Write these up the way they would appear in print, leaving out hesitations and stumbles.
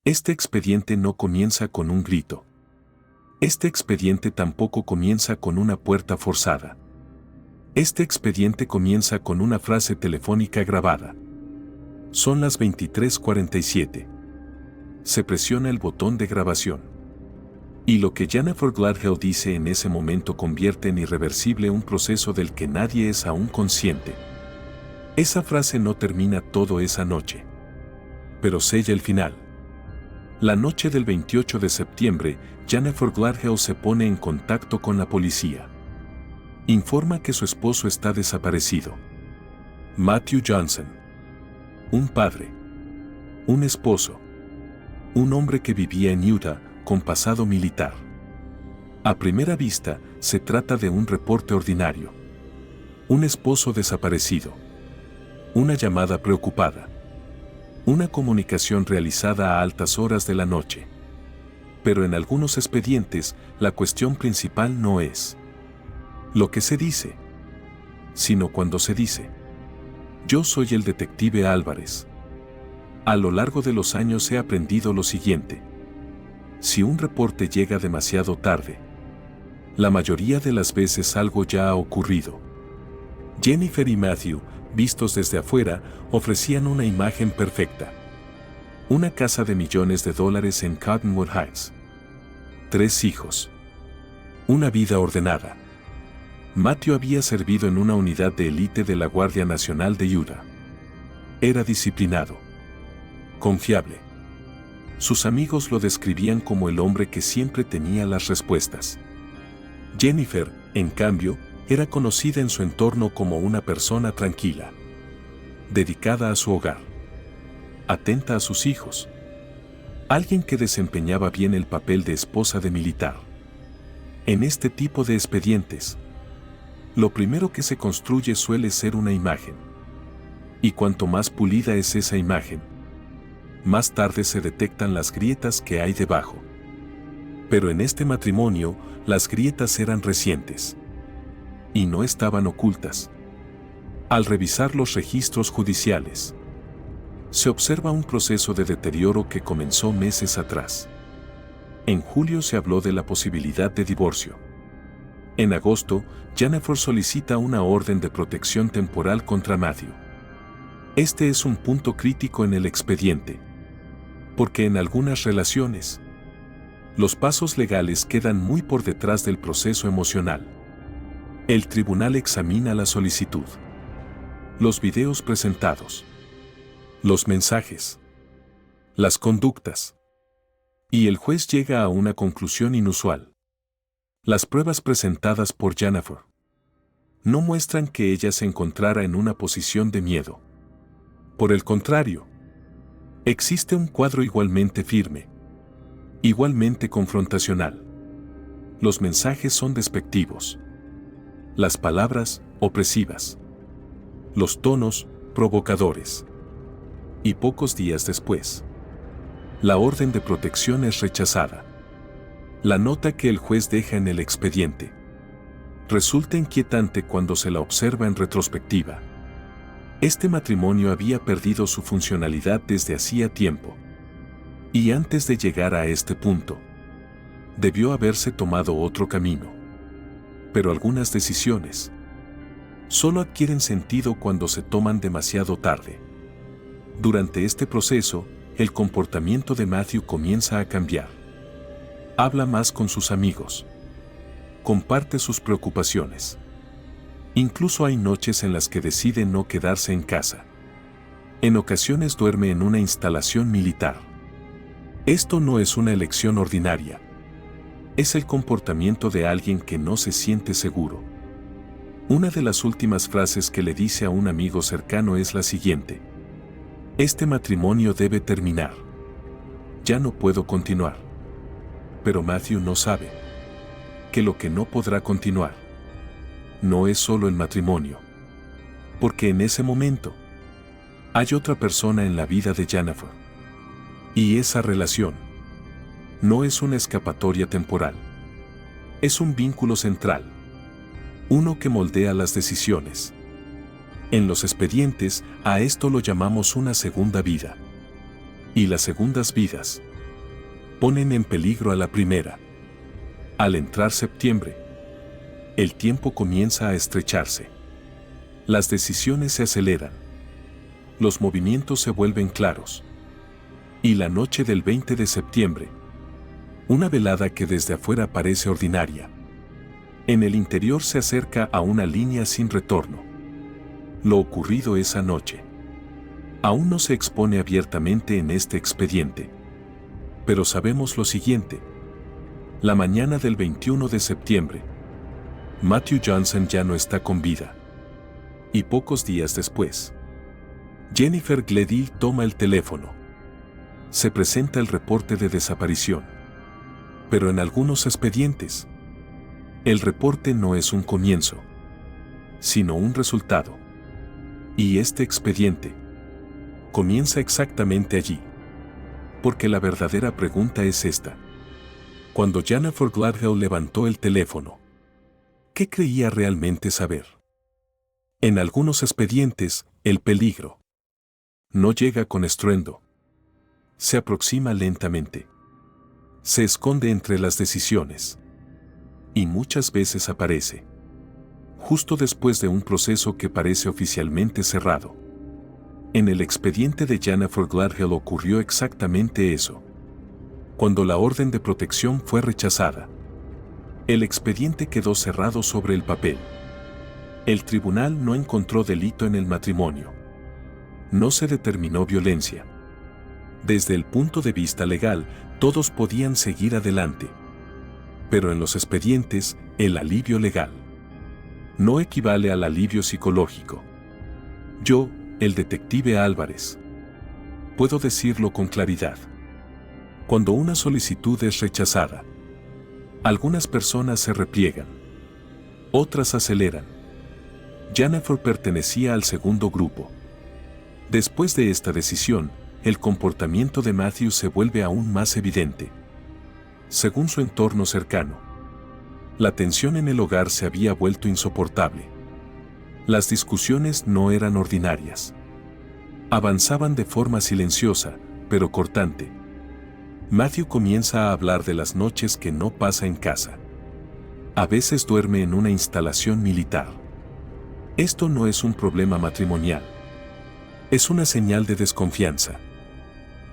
Este expediente no comienza con un grito. Este expediente tampoco comienza con una puerta forzada. Este expediente comienza con una frase telefónica grabada. Son las 23:47. Se presiona el botón de grabación. Y lo que Jennifer Gladhill dice en ese momento convierte en irreversible un proceso del que nadie es aún consciente. Esa frase no termina todo esa noche, pero sella el final. La noche del 28 de septiembre, Jennifer Gladhill se pone en contacto con la policía. Informa que su esposo está desaparecido. Matthew Johnson. Un padre. Un esposo. Un hombre que vivía en Utah, con pasado militar. A primera vista, se trata de un reporte ordinario. Un esposo desaparecido. Una llamada preocupada. Una comunicación realizada a altas horas de la noche. Pero en algunos expedientes, la cuestión principal no es lo que se dice, sino cuando se dice. Yo soy el detective Álvarez. A lo largo de los años he aprendido lo siguiente. Si un reporte llega demasiado tarde, la mayoría de las veces algo ya ha ocurrido. Jennifer y Matthew, vistos desde afuera, ofrecían una imagen perfecta. Una casa de millones de dólares en Cottonwood Heights. 3 hijos. Una vida ordenada. Matthew había servido en una unidad de élite de la Guardia Nacional de Utah. Era disciplinado. Confiable. Sus amigos lo describían como el hombre que siempre tenía las respuestas. Jennifer, en cambio, era conocida en su entorno como una persona tranquila, dedicada a su hogar, atenta a sus hijos, alguien que desempeñaba bien el papel de esposa de militar. En este tipo de expedientes, lo primero que se construye suele ser una imagen. Y cuanto más pulida es esa imagen, más tarde se detectan las grietas que hay debajo. Pero en este matrimonio, las grietas eran recientes. Y no estaban ocultas. Al revisar los registros judiciales, se observa un proceso de deterioro que comenzó meses atrás. En julio se habló de la posibilidad de divorcio. En agosto, Jennifer solicita una orden de protección temporal contra Matthew. Este es un punto crítico en el expediente, porque en algunas relaciones, los pasos legales quedan muy por detrás del proceso emocional. El tribunal examina la solicitud, los videos presentados, los mensajes, las conductas, y el juez llega a una conclusión inusual. Las pruebas presentadas por Jennifer no muestran que ella se encontrara en una posición de miedo. Por el contrario, existe un cuadro igualmente firme, igualmente confrontacional. Los mensajes son despectivos, las palabras opresivas, los tonos provocadores. Y pocos días después, la orden de protección es rechazada. La nota que el juez deja en el expediente resulta inquietante cuando se la observa en retrospectiva. Este matrimonio había perdido su funcionalidad desde hacía tiempo. Y antes de llegar a este punto, debió haberse tomado otro camino. Pero algunas decisiones solo adquieren sentido cuando se toman demasiado tarde. Durante este proceso, el comportamiento de Matthew comienza a cambiar. Habla más con sus amigos. Comparte sus preocupaciones. Incluso hay noches en las que decide no quedarse en casa. En ocasiones duerme en una instalación militar. Esto no es una elección ordinaria. Es el comportamiento de alguien que no se siente seguro. Una de las últimas frases que le dice a un amigo cercano es la siguiente: este matrimonio debe terminar. Ya no puedo continuar. Pero Matthew no sabe que lo que no podrá continuar no es solo el matrimonio. Porque en ese momento hay otra persona en la vida de Jennifer. Y esa relación no es una escapatoria temporal. Es un vínculo central. Uno que moldea las decisiones. En los expedientes, a esto lo llamamos una segunda vida. Y las segundas vidas ponen en peligro a la primera. Al entrar septiembre, el tiempo comienza a estrecharse. Las decisiones se aceleran. Los movimientos se vuelven claros. Y la noche del 20 de septiembre, una velada que desde afuera parece ordinaria, en el interior se acerca a una línea sin retorno. Lo ocurrido esa noche aún no se expone abiertamente en este expediente. Pero sabemos lo siguiente. La mañana del 21 de septiembre, Matthew Johnson ya no está con vida. Y pocos días después, Jennifer Gledhill toma el teléfono. Se presenta el reporte de desaparición. Pero en algunos expedientes, el reporte no es un comienzo, sino un resultado. Y este expediente comienza exactamente allí. Porque la verdadera pregunta es esta. Cuando Jennifer Gledhill levantó el teléfono, ¿qué creía realmente saber? En algunos expedientes, el peligro no llega con estruendo. Se aproxima lentamente. Se esconde entre las decisiones. Y muchas veces aparece justo después de un proceso que parece oficialmente cerrado. En el expediente de Jennifer Gledhill ocurrió exactamente eso. Cuando la orden de protección fue rechazada, el expediente quedó cerrado sobre el papel. El tribunal no encontró delito en el matrimonio. No se determinó violencia. Desde el punto de vista legal, todos podían seguir adelante. Pero en los expedientes, el alivio legal no equivale al alivio psicológico. Yo, el detective Álvarez, puedo decirlo con claridad. Cuando una solicitud es rechazada, algunas personas se repliegan, otras aceleran. Jennifer pertenecía al segundo grupo. Después de esta decisión, el comportamiento de Matthew se vuelve aún más evidente. Según su entorno cercano, la tensión en el hogar se había vuelto insoportable. Las discusiones no eran ordinarias. Avanzaban de forma silenciosa, pero cortante. Matthew comienza a hablar de las noches que no pasa en casa. A veces duerme en una instalación militar. Esto no es un problema matrimonial. Es una señal de desconfianza.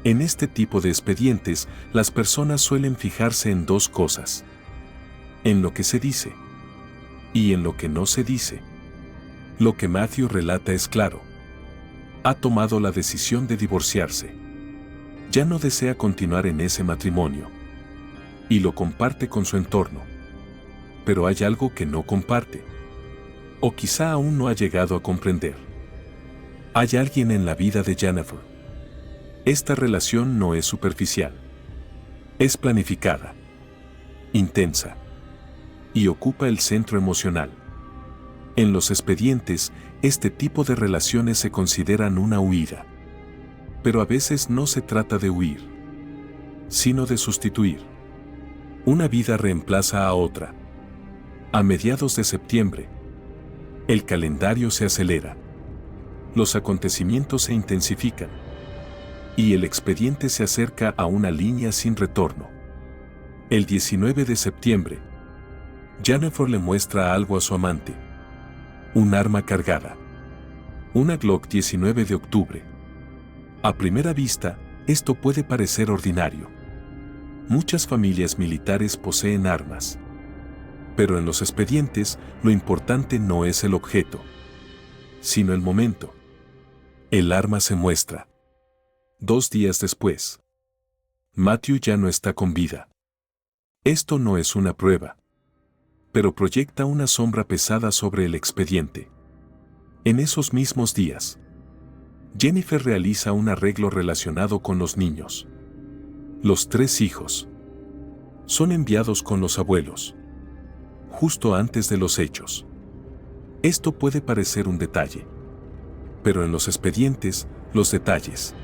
En este tipo de expedientes, las personas suelen fijarse en dos cosas: en lo que se dice y en lo que no se dice. Lo que Matthew relata es claro. Ha tomado la decisión de divorciarse. Ya no desea continuar en ese matrimonio. Y lo comparte con su entorno. Pero hay algo que no comparte. O quizá aún no ha llegado a comprender. Hay alguien en la vida de Jennifer. Esta relación no es superficial. Es planificada, intensa, y ocupa el centro emocional. En los expedientes, este tipo de relaciones se consideran una huida. Pero a veces no se trata de huir, sino de sustituir. Una vida reemplaza a otra. A mediados de septiembre, el calendario se acelera. Los acontecimientos se intensifican. Y el expediente se acerca a una línea sin retorno. El 19 de septiembre, Jennifer le muestra algo a su amante. Un arma cargada. Una Glock 19 de octubre. A primera vista, esto puede parecer ordinario. Muchas familias militares poseen armas. Pero en los expedientes, lo importante no es el objeto, sino el momento. El arma se muestra. 2 días después, Matthew ya no está con vida. Esto no es una prueba, pero proyecta una sombra pesada sobre el expediente. En esos mismos días, Jennifer realiza un arreglo relacionado con los niños. Los 3 hijos son enviados con los abuelos, justo antes de los hechos. Esto puede parecer un detalle, pero en los expedientes, los detalles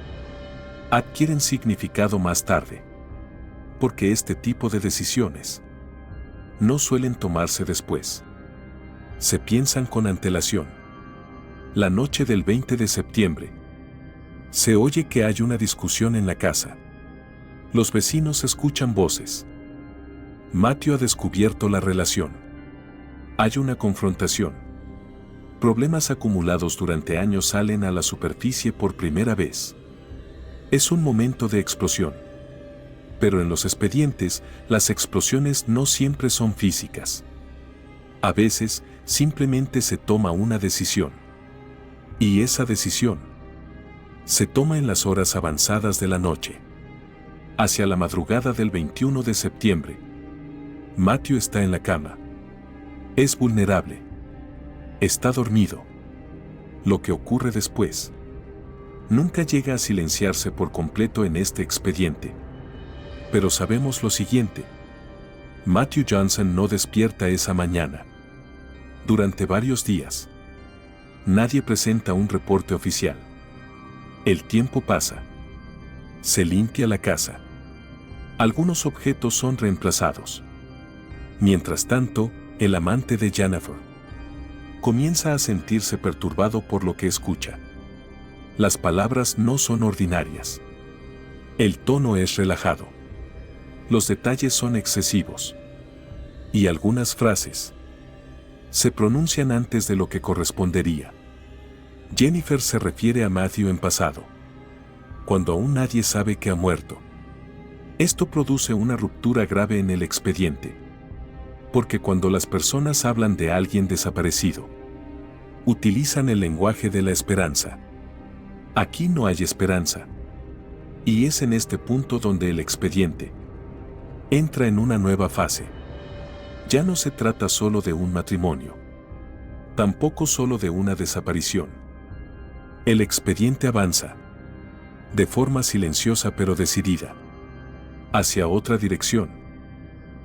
adquieren significado más tarde, porque este tipo de decisiones no suelen tomarse después. Se piensan con antelación. La noche del 20 de septiembre, se oye que hay una discusión en la casa. Los vecinos escuchan voces. Matthew ha descubierto la relación. Hay una confrontación. Problemas acumulados durante años salen a la superficie por primera vez. Es un momento de explosión. Pero en los expedientes, las explosiones no siempre son físicas. A veces, simplemente se toma una decisión. Y esa decisión se toma en las horas avanzadas de la noche. Hacia la madrugada del 21 de septiembre, Matthew está en la cama. Es vulnerable. Está dormido. Lo que ocurre después nunca llega a silenciarse por completo en este expediente. Pero sabemos lo siguiente. Matthew Johnson no despierta esa mañana. Durante varios días, nadie presenta un reporte oficial. El tiempo pasa. Se limpia la casa. Algunos objetos son reemplazados. Mientras tanto, el amante de Jennifer comienza a sentirse perturbado por lo que escucha. Las palabras no son ordinarias. El tono es relajado. Los detalles son excesivos. Y algunas frases se pronuncian antes de lo que correspondería. Jennifer se refiere a Matthew en pasado, cuando aún nadie sabe que ha muerto. Esto produce una ruptura grave en el expediente. Porque cuando las personas hablan de alguien desaparecido, utilizan el lenguaje de la esperanza. Aquí no hay esperanza. Y es en este punto donde el expediente entra en una nueva fase. Ya no se trata solo de un matrimonio. Tampoco solo de una desaparición. El expediente avanza, de forma silenciosa pero decidida, hacia otra dirección.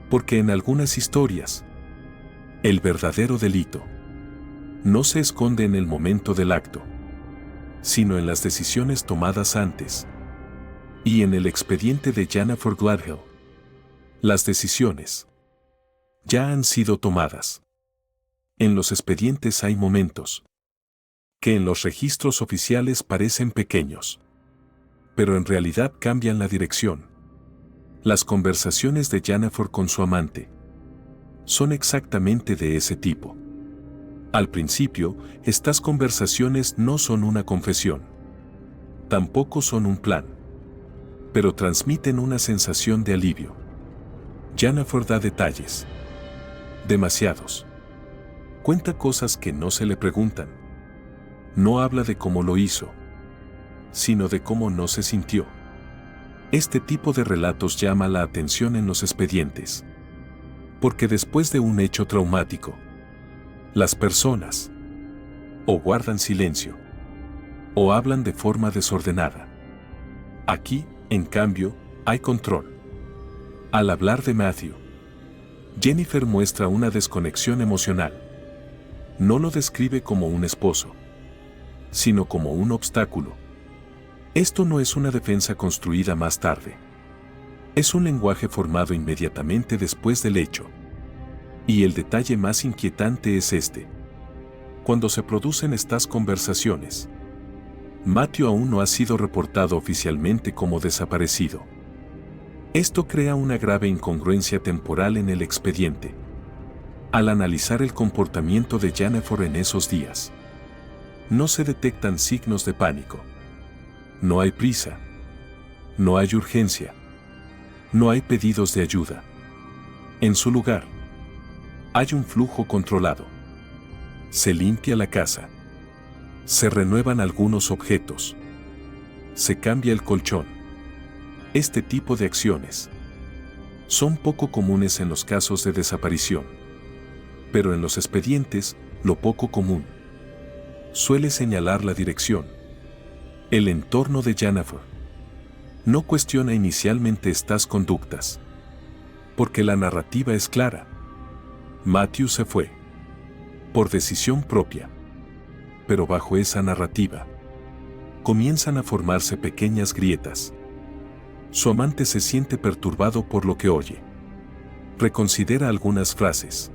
Porque en algunas historias, el verdadero delito no se esconde en el momento del acto, sino en las decisiones tomadas antes. Y en el expediente de Jennifer Gladhill, las decisiones ya han sido tomadas. En los expedientes hay momentos que en los registros oficiales parecen pequeños, pero en realidad cambian la dirección. Las conversaciones de Jennifer con su amante son exactamente de ese tipo. Al principio, estas conversaciones no son una confesión. Tampoco son un plan. Pero transmiten una sensación de alivio. Jennifer da detalles. Demasiados. Cuenta cosas que no se le preguntan. No habla de cómo lo hizo, sino de cómo no se sintió. Este tipo de relatos llama la atención en los expedientes. Porque después de un hecho traumático, las personas o guardan silencio o hablan de forma desordenada. Aquí, en cambio, hay control. Al hablar de Matthew, Jennifer muestra una desconexión emocional. No lo describe como un esposo, sino como un obstáculo. Esto no es una defensa construida más tarde. Es un lenguaje formado inmediatamente después del hecho. Y el detalle más inquietante es este. Cuando se producen estas conversaciones, Matthew aún no ha sido reportado oficialmente como desaparecido. Esto crea una grave incongruencia temporal en el expediente. Al analizar el comportamiento de Jennifer en esos días, no se detectan signos de pánico. No hay prisa. No hay urgencia. No hay pedidos de ayuda. En su lugar, hay un flujo controlado. Se limpia la casa. Se renuevan algunos objetos. Se cambia el colchón. Este tipo de acciones son poco comunes en los casos de desaparición. Pero en los expedientes, lo poco común suele señalar la dirección. El entorno de Jennifer no cuestiona inicialmente estas conductas, porque la narrativa es clara. Matthew se fue por decisión propia. Pero bajo esa narrativa comienzan a formarse pequeñas grietas. Su amante se siente perturbado por lo que oye. Reconsidera algunas frases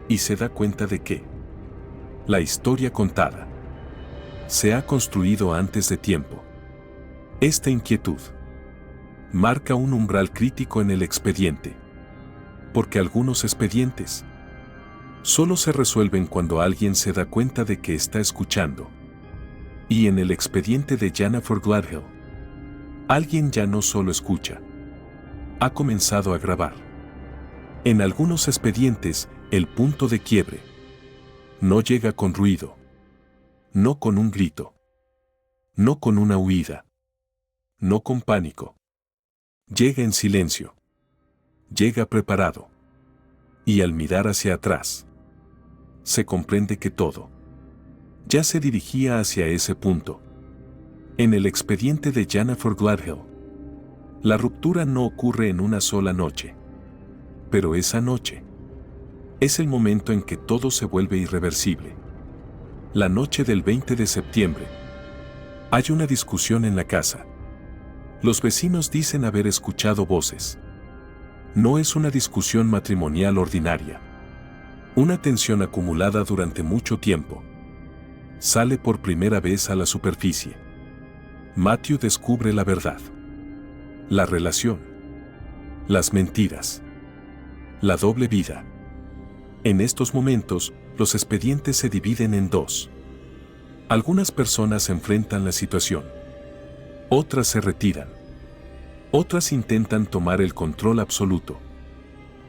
y se da cuenta de que la historia contada se ha construido antes de tiempo. Esta inquietud Marca un umbral crítico en el expediente. Porque algunos expedientes solo se resuelven cuando alguien se da cuenta de que está escuchando. Y en el expediente de Jennifer Gladhill, alguien ya no solo escucha, ha comenzado a grabar. En algunos expedientes, el punto de quiebre no llega con ruido, no con un grito, no con una huida, no con pánico. Llega en silencio, llega preparado. Y al mirar hacia atrás, se comprende que todo ya se dirigía hacia ese punto. En el expediente de Jennifer Gladhill, la ruptura no ocurre en una sola noche. Pero esa noche es el momento en que todo se vuelve irreversible. La noche del 20 de septiembre. Hay una discusión en la casa. Los vecinos dicen haber escuchado voces. No es una discusión matrimonial ordinaria. Una tensión acumulada durante mucho tiempo sale por primera vez a la superficie. Matthew descubre la verdad. La relación. Las mentiras. La doble vida. En estos momentos, los expedientes se dividen en dos. Algunas personas enfrentan la situación. Otras se retiran. Otras intentan tomar el control absoluto.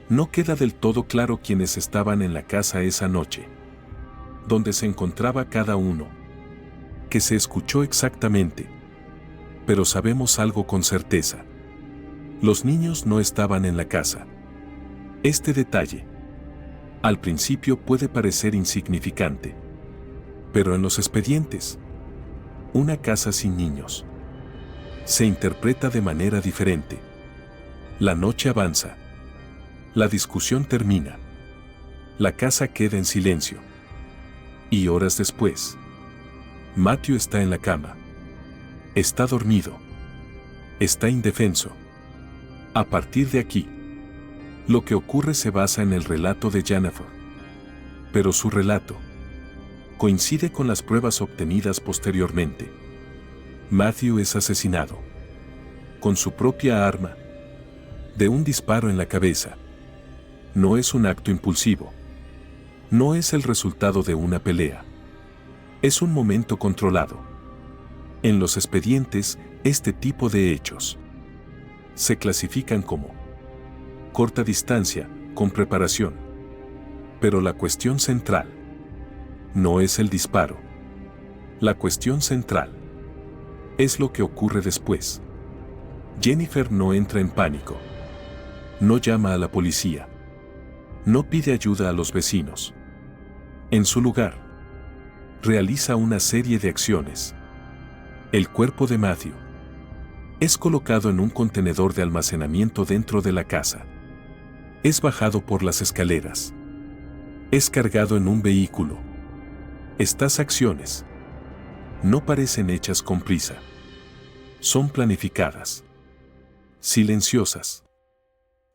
No queda del todo claro quiénes estaban en la casa esa noche. Dónde se encontraba cada uno. Qué se escuchó exactamente. Pero sabemos algo con certeza. Los niños no estaban en la casa. Este detalle, al principio puede parecer insignificante. Pero en los expedientes, una casa sin niños se interpreta de manera diferente. La noche avanza. La discusión termina. La casa queda en silencio. Y horas después, Matthew está en la cama. Está dormido. Está indefenso. A partir de aquí, lo que ocurre se basa en el relato de Jennifer. Pero su relato coincide con las pruebas obtenidas posteriormente. Matthew es asesinado con su propia arma, de un disparo en la cabeza. No es un acto impulsivo. No es el resultado de una pelea. Es un momento controlado. En los expedientes, este tipo de hechos se clasifican como corta distancia, con preparación. Pero la cuestión central no es el disparo. La cuestión central es lo que ocurre después. Jennifer no entra en pánico. No llama a la policía. No pide ayuda a los vecinos. En su lugar, realiza una serie de acciones. El cuerpo de Matthew es colocado en un contenedor de almacenamiento dentro de la casa. Es bajado por las escaleras. Es cargado en un vehículo. Estas acciones no parecen hechas con prisa. Son planificadas, silenciosas,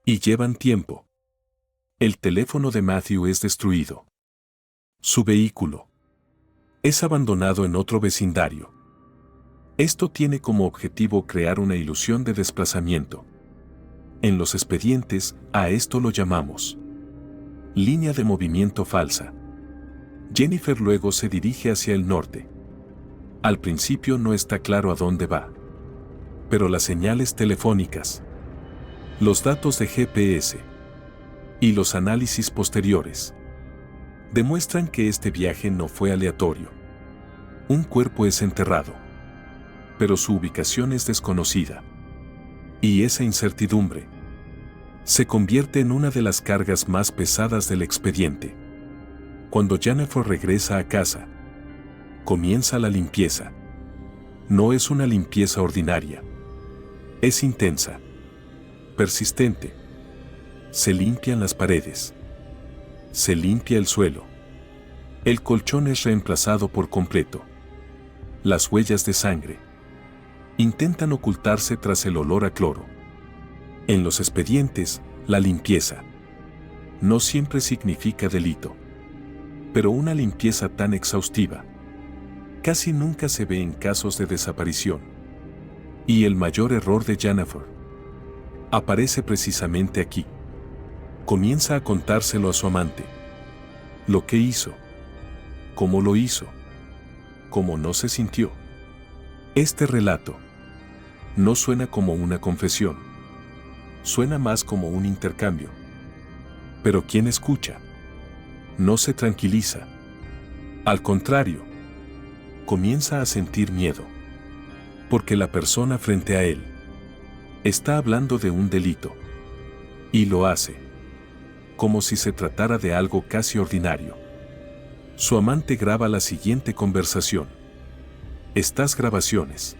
y llevan tiempo. El teléfono de Matthew es destruido. Su vehículo es abandonado en otro vecindario. Esto tiene como objetivo crear una ilusión de desplazamiento. En los expedientes, a esto lo llamamos línea de movimiento falsa. Jennifer luego se dirige hacia el norte. Al principio no está claro a dónde va. Pero las señales telefónicas, los datos de GPS y los análisis posteriores demuestran que este viaje no fue aleatorio. Un cuerpo es enterrado, pero su ubicación es desconocida. Y esa incertidumbre se convierte en una de las cargas más pesadas del expediente. Cuando Jennifer regresa a casa, comienza la limpieza. No es una limpieza ordinaria. Es intensa, persistente. Se limpian las paredes. Se limpia el suelo. El colchón es reemplazado por completo. Las huellas de sangre intentan ocultarse tras el olor a cloro. En los expedientes, la limpieza no siempre significa delito. Pero una limpieza tan exhaustiva casi nunca se ve en casos de desaparición. Y el mayor error de Jennifer Aparece precisamente aquí. Comienza a contárselo a su amante. Lo que hizo. Cómo lo hizo. Cómo no se sintió. Este relato no suena como una confesión. Suena más como un intercambio. Pero quien escucha no se tranquiliza. Al contrario, comienza a sentir miedo. Porque la persona frente a él está hablando de un delito. Y lo hace como si se tratara de algo casi ordinario. Su amante graba la siguiente conversación. Estas grabaciones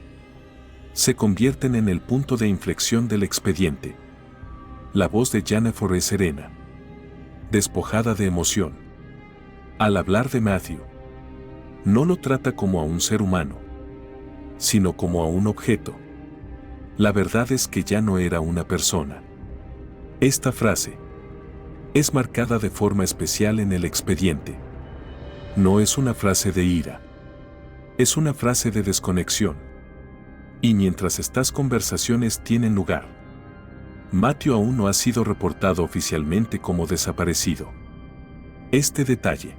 se convierten en el punto de inflexión del expediente. La voz de Jennifer es serena, despojada de emoción. Al hablar de Matthew, no lo trata como a un ser humano, sino como a un objeto. La verdad es que ya no era una persona. Esta frase es marcada de forma especial en el expediente. No es una frase de ira. Es una frase de desconexión. Y mientras estas conversaciones tienen lugar, Matthew aún no ha sido reportado oficialmente como desaparecido. Este detalle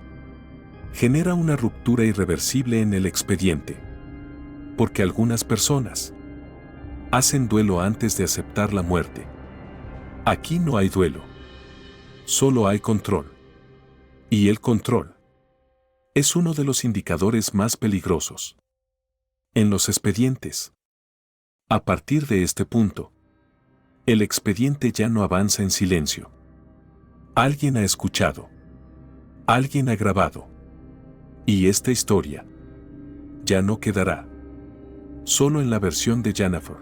genera una ruptura irreversible en el expediente. Porque algunas personas hacen duelo antes de aceptar la muerte. Aquí no hay duelo. Solo hay control. Y el control es uno de los indicadores más peligrosos en los expedientes. A partir de este punto, el expediente ya no avanza en silencio. Alguien ha escuchado. Alguien ha grabado. Y esta historia ya no quedará solo en la versión de Jennifer.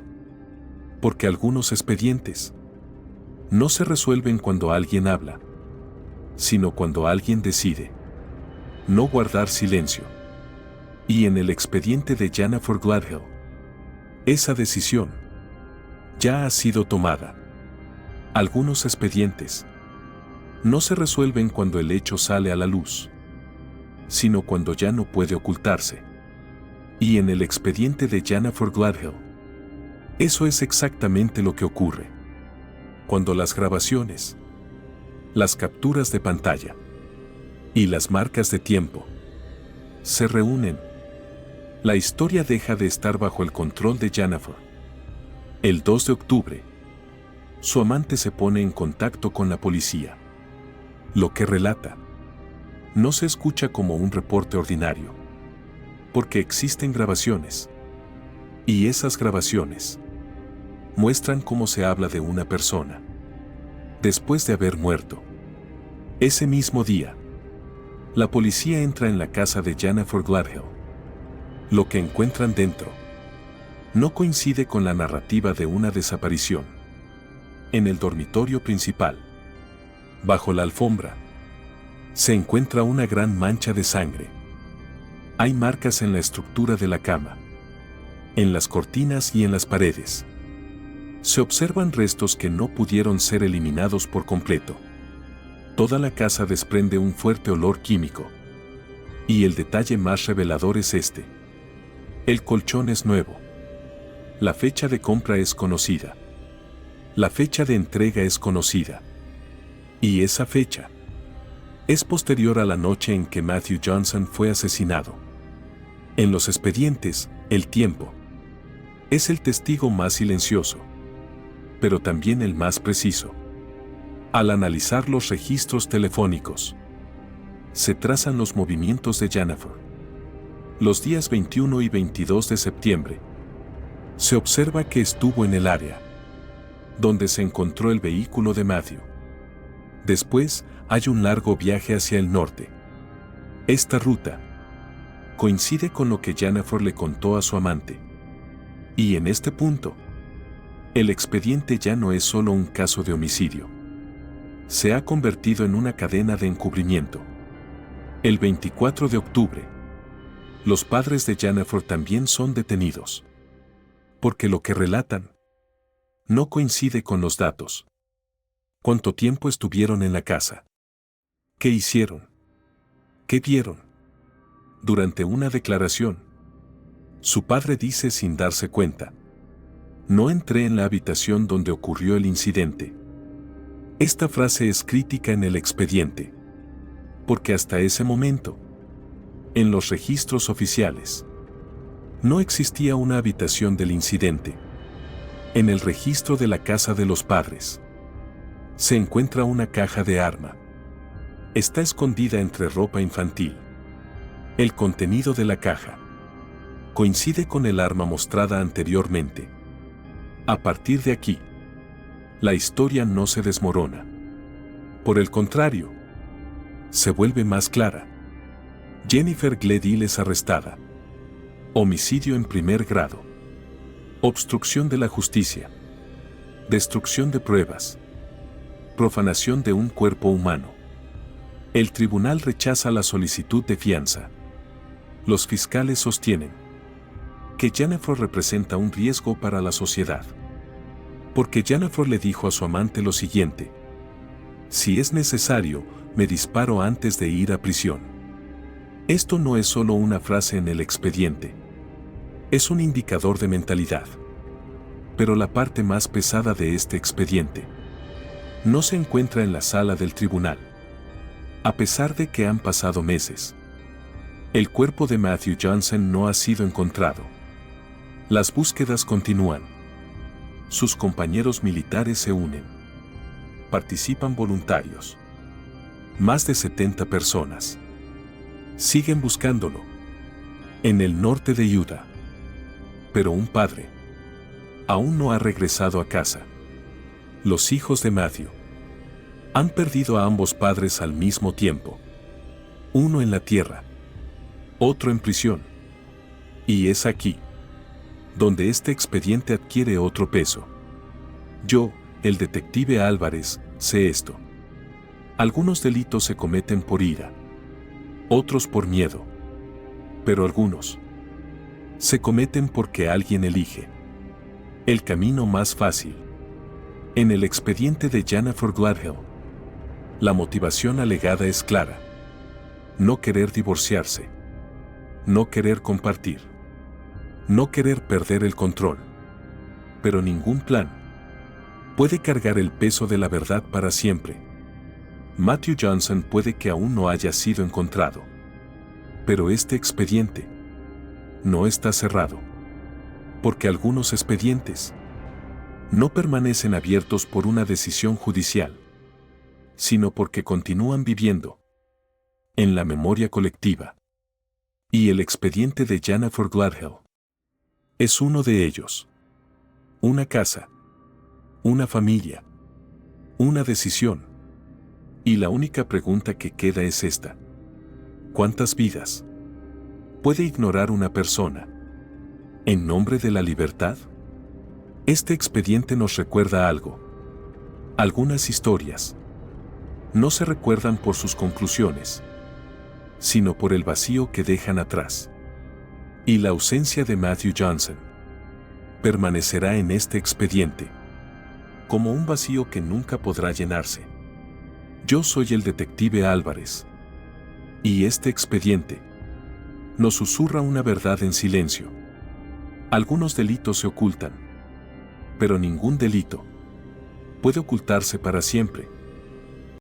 Porque algunos expedientes no se resuelven cuando alguien habla, sino cuando alguien decide no guardar silencio. Y en el expediente de Jennifer Gladhill, esa decisión ya ha sido tomada. Algunos expedientes no se resuelven cuando el hecho sale a la luz, sino cuando ya no puede ocultarse. Y en el expediente de Jennifer Gladhill, eso es exactamente lo que ocurre. Cuando las grabaciones, las capturas de pantalla y las marcas de tiempo se reúnen, la historia deja de estar bajo el control de Jennifer. El 2 de octubre, su amante se pone en contacto con la policía. Lo que relata no se escucha como un reporte ordinario, porque existen grabaciones. Y esas grabaciones muestran cómo se habla de una persona después de haber muerto. Ese mismo día, la policía entra en la casa de Jennifer Gladhill. Lo que encuentran dentro no coincide con la narrativa de una desaparición. En el dormitorio principal, bajo la alfombra, se encuentra una gran mancha de sangre. Hay marcas en la estructura de la cama, en las cortinas y en las paredes. Se observan restos que no pudieron ser eliminados por completo. Toda la casa desprende un fuerte olor químico. Y el detalle más revelador es este. El colchón es nuevo. La fecha de compra es conocida. La fecha de entrega es conocida. Y esa fecha es posterior a la noche en que Matthew Johnson fue asesinado. En los expedientes, el tiempo es el testigo más silencioso, pero también el más preciso. Al analizar los registros telefónicos, se trazan los movimientos de Jennifer. Los días 21 y 22 de septiembre, se observa que estuvo en el área donde se encontró el vehículo de Matthew. Después, hay un largo viaje hacia el norte. Esta ruta coincide con lo que Jennifer le contó a su amante. Y en este punto, el expediente ya no es solo un caso de homicidio. Se ha convertido en una cadena de encubrimiento. El 24 de octubre, los padres de Jennifer también son detenidos. Porque lo que relatan no coincide con los datos. ¿Cuánto tiempo estuvieron en la casa? ¿Qué hicieron? ¿Qué vieron? Durante una declaración, su padre dice sin darse cuenta No entré en la habitación donde ocurrió el incidente. Esta frase es crítica en el expediente, porque hasta ese momento, en los registros oficiales, no existía una habitación del incidente. En el registro de la casa de los padres, se encuentra una caja de arma. Está escondida entre ropa infantil. El contenido de la caja coincide con el arma mostrada anteriormente. A partir de aquí, la historia no se desmorona. Por el contrario, se vuelve más clara. Jennifer Gledhill es arrestada. Homicidio en primer grado. Obstrucción de la justicia. Destrucción de pruebas. Profanación de un cuerpo humano. El tribunal rechaza la solicitud de fianza. Los fiscales sostienen que Jennifer representa un riesgo para la sociedad. Porque Jennifer le dijo a su amante lo siguiente: si es necesario, me disparo antes de ir a prisión. Esto no es solo una frase en el expediente. Es un indicador de mentalidad. Pero la parte más pesada de este expediente no se encuentra en la sala del tribunal. A pesar de que han pasado meses, el cuerpo de Matthew Johnson no ha sido encontrado. Las búsquedas continúan. Sus compañeros militares se unen. Participan voluntarios. Más de 70 personas siguen buscándolo en el norte de Utah. Pero un padre aún no ha regresado a casa. Los hijos de Matthew han perdido a ambos padres al mismo tiempo. Uno en la tierra, otro en prisión. Y es aquí donde este expediente adquiere otro peso. Yo, el detective Álvarez, sé esto. Algunos delitos se cometen por ira, otros por miedo, pero algunos se cometen porque alguien elige el camino más fácil. En el expediente de Jennifer Gledhill, la motivación alegada es clara: no querer divorciarse, no querer compartir, no querer perder el control. Pero ningún plan puede cargar el peso de la verdad para siempre. Matthew Johnson puede que aún no haya sido encontrado, pero este expediente no está cerrado, porque algunos expedientes no permanecen abiertos por una decisión judicial, sino porque continúan viviendo en la memoria colectiva. Y el expediente de Jennifer Gledhill es uno de ellos. Una casa, una familia, una decisión. Y la única pregunta que queda es esta: ¿cuántas vidas puede ignorar una persona en nombre de la libertad? Este expediente nos recuerda algo. Algunas historias no se recuerdan por sus conclusiones, sino por el vacío que dejan atrás. Y la ausencia de Matthew Johnson permanecerá en este expediente como un vacío que nunca podrá llenarse. Yo soy el detective Álvarez, y este expediente nos susurra una verdad en silencio. Algunos delitos se ocultan, pero ningún delito puede ocultarse para siempre.